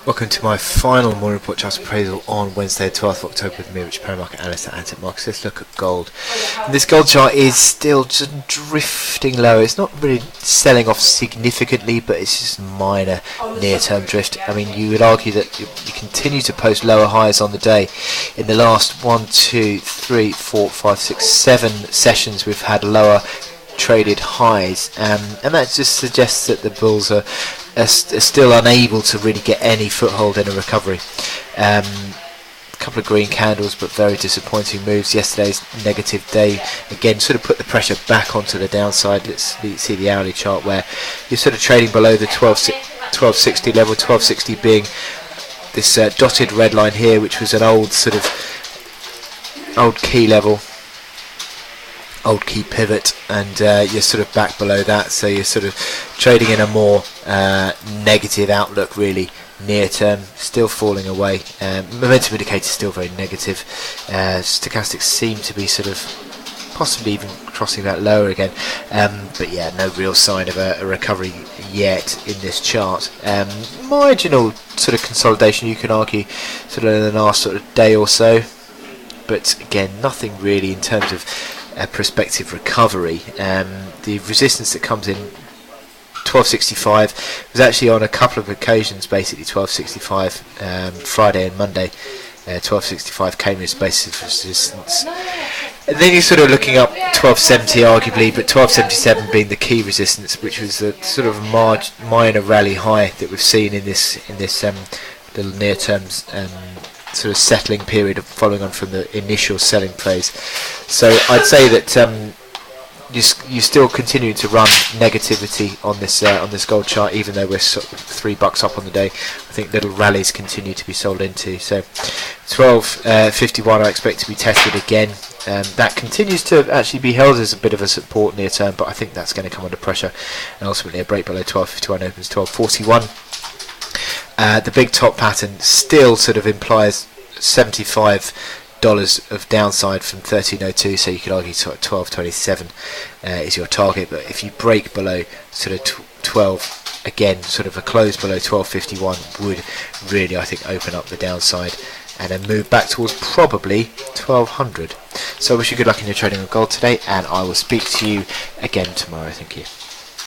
Welcome to my final morning report charts appraisal on Wednesday, 12th of October with me, Rich Paramarket Analyst at Antic Markets. Let's look at gold. And this gold chart is still just drifting low. It's not really selling off significantly, but it's just minor near-term drift. I mean, you would argue that you continue to post lower highs on the day. In the last 1, 2, 3, 4, 5, 6, 7 sessions, we've had lower traded highs, and that just suggests that the bulls are still unable to really get any foothold in a recovery. A couple of green candles, but very disappointing moves. Yesterday's negative day again sort of put the pressure back onto the downside. Let's see the hourly chart where you're sort of trading below the 1260 level, 1260 being this dotted red line here, which was an old key level, old key pivot, and you're sort of back below that, so you're sort of trading in a more negative outlook really near term, still falling away. Momentum indicator still very negative. Stochastics seem to be sort of possibly even crossing that lower again, but yeah, no real sign of a recovery yet in this chart. Marginal sort of consolidation, you can argue, sort of in the last sort of day or so, but again, nothing really in terms of a prospective recovery. The resistance that comes in 1265 was actually on a couple of occasions, basically 1265 Friday and Monday. 1265 came as basis of resistance, and then you're sort of looking up 1270 arguably, but 1277 being the key resistance, which was the sort of minor rally high that we've seen in this little near term sort of settling period of following on from the initial selling phase. So I'd say that you still continue to run negativity on this gold chart, even though we're sort of $3 up on the day. I think little rallies continue to be sold into. So 1251 I expect to be tested again. That continues to actually be held as a bit of a support near term, but I think that's going to come under pressure, and ultimately a break below 1251 opens 1241. The big top pattern still sort of implies $75 of downside from 1302, so you could argue sort of 1227 is your target, but if you break below sort of 12 again, sort of a close below 1251 would really, I think, open up the downside and then move back towards probably 1200. So I wish you good luck in your trading of gold today, and I will speak to you again tomorrow. Thank you.